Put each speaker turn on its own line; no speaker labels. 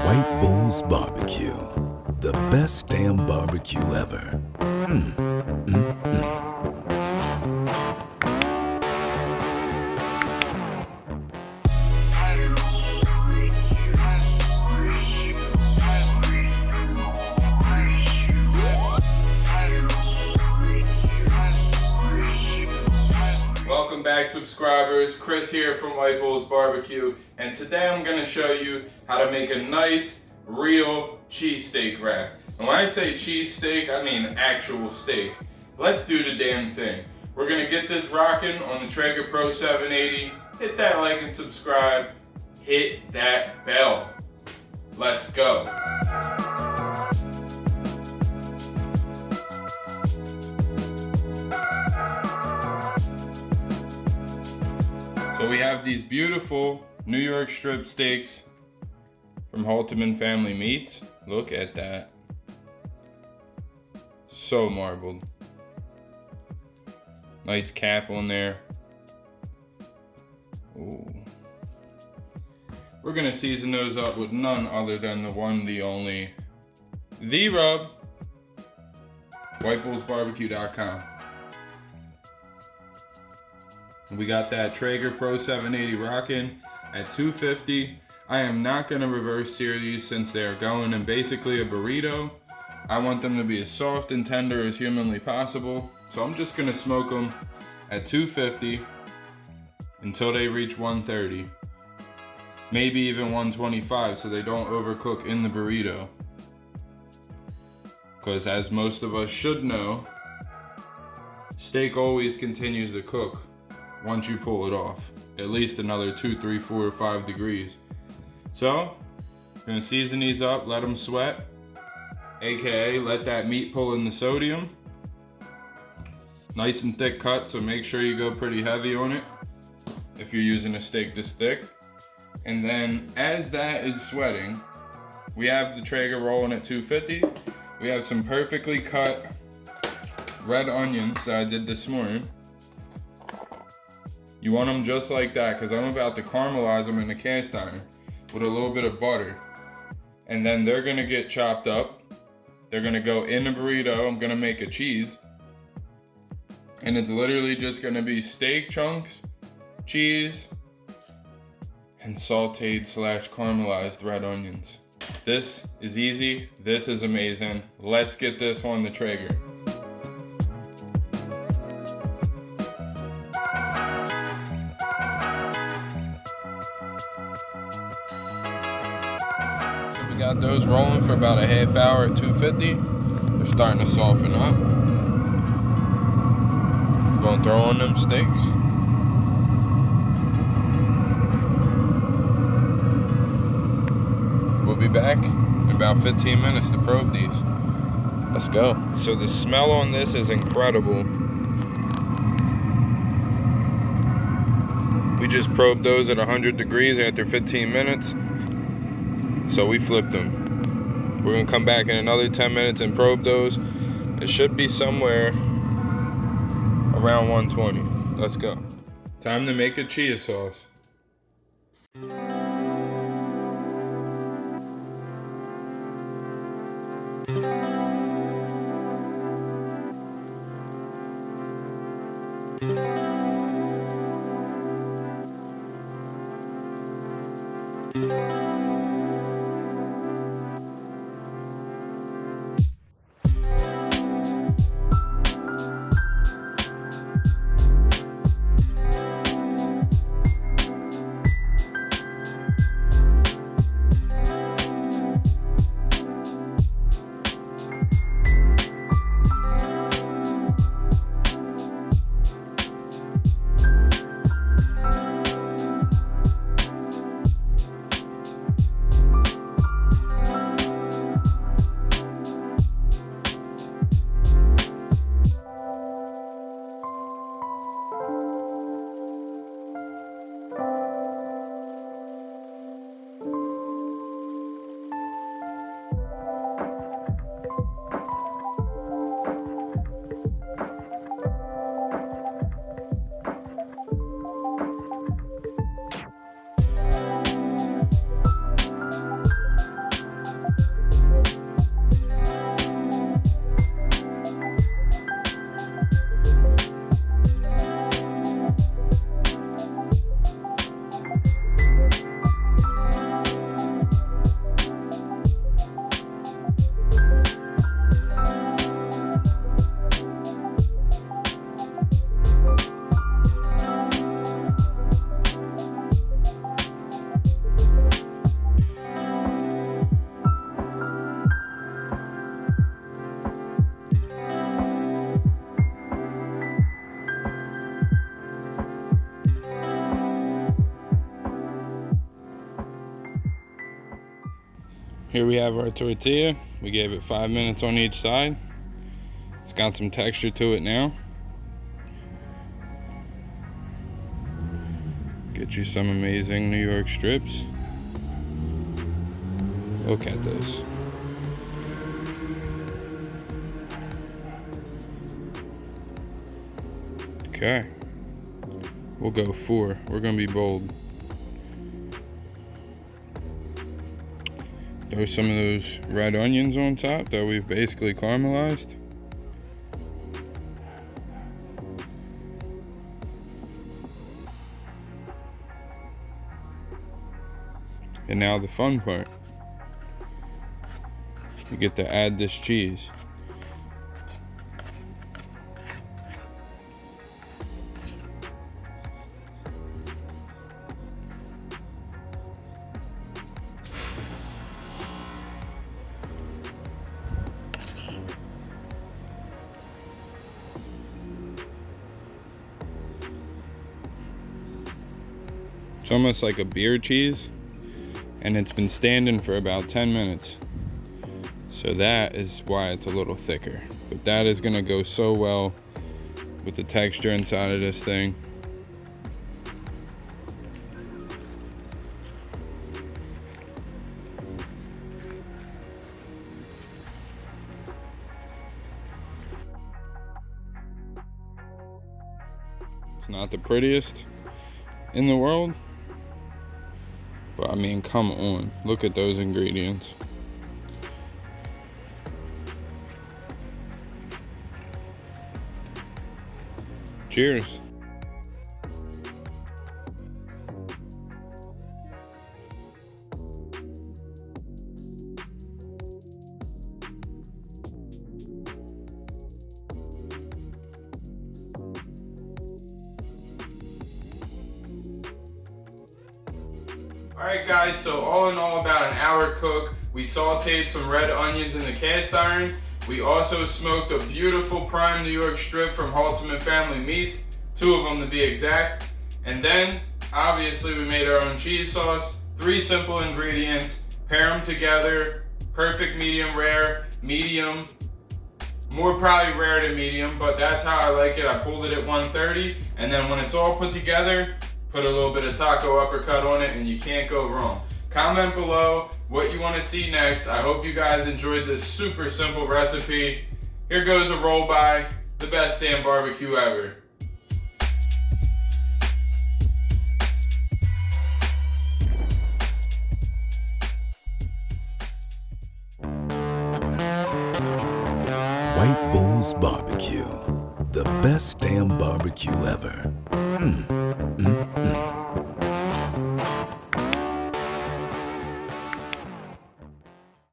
White Bulls Barbecue, the best damn barbecue ever.
Welcome back, subscribers. Chris here from White Bulls Barbecue, and today I'm going to show you how to make a nice, real cheesesteak wrap. And when I say cheesesteak, I mean actual steak. Let's do the damn thing. We're going to get this rocking on the Traeger Pro 780. Hit that like and subscribe. Hit that bell. Let's go. So we have these beautiful New York strip steaks from Halteman Family Meats. Look at that. So marbled. Nice cap on there. Ooh. We're gonna season those up with none other than the one, the only, the rub, whitebullsbarbecue.com. We got that Traeger Pro 780 rocking at 250. I am not gonna reverse sear these since they are going in basically a burrito. I want them to be as soft and tender as humanly possible. So I'm just gonna smoke them at 250 until they reach 130. Maybe even 125 so they don't overcook in the burrito. Because as most of us should know, steak always continues to cook once you pull it off, at least another 2, 3, 4, or 5 degrees. So, gonna season these up, let them sweat, AKA let that meat pull in the sodium. Nice and thick cut, so make sure you go pretty heavy on it if you're using a steak this thick. And then as that is sweating, we have the Traeger rolling at 250. We have some perfectly cut red onions that I did this morning. You want them just like that because I'm about to caramelize them in the cast iron with a little bit of butter. And then they're gonna get chopped up. They're gonna go in a burrito. I'm gonna make a cheese. And it's literally just gonna be steak chunks, cheese, and sauteed / caramelized red onions. This is easy. This is amazing. Let's get this on the Traeger. Got those rolling for about a half hour at 250. They're starting to soften up. Gonna throw on them steaks. We'll be back in about 15 minutes to probe these. Let's go. So the smell on this is incredible. We just probed those at 100 degrees after 15 minutes. So we flipped them. We're gonna come back in another 10 minutes and probe those. It should be somewhere around 120. Let's go. Time to make a chia sauce. Here we have our tortilla. We gave it 5 minutes on each side. It's got some texture to it now. Get you some amazing New York strips. Look at this. Okay. We'll go 4. We're gonna be bold. Throw some of those red onions on top that we've basically caramelized. And now the fun part. You get to add this cheese. It's almost like a beer cheese, and it's been standing for about 10 minutes. So that is why it's a little thicker. But that is gonna go so well with the texture inside of this thing. It's not the prettiest in the world, but I mean, come on, look at those ingredients. Cheers. Alright guys, so all in all, about an hour cook. We sauteed some red onions in the cast iron. We also smoked a beautiful prime New York strip from Halteman Family Meats, 2 of them to be exact. And then, obviously, we made our own cheese sauce. 3 simple ingredients, pair them together, perfect medium rare, medium, more probably rare to medium, but that's how I like it. I pulled it at 130, and then when it's all put together, put a little bit of taco uppercut on it, and you can't go wrong. Comment below what you want to see next. I hope you guys enjoyed this super simple recipe. Here goes a roll by, the best damn barbecue ever.
White Bulls Barbecue, the best damn barbecue ever.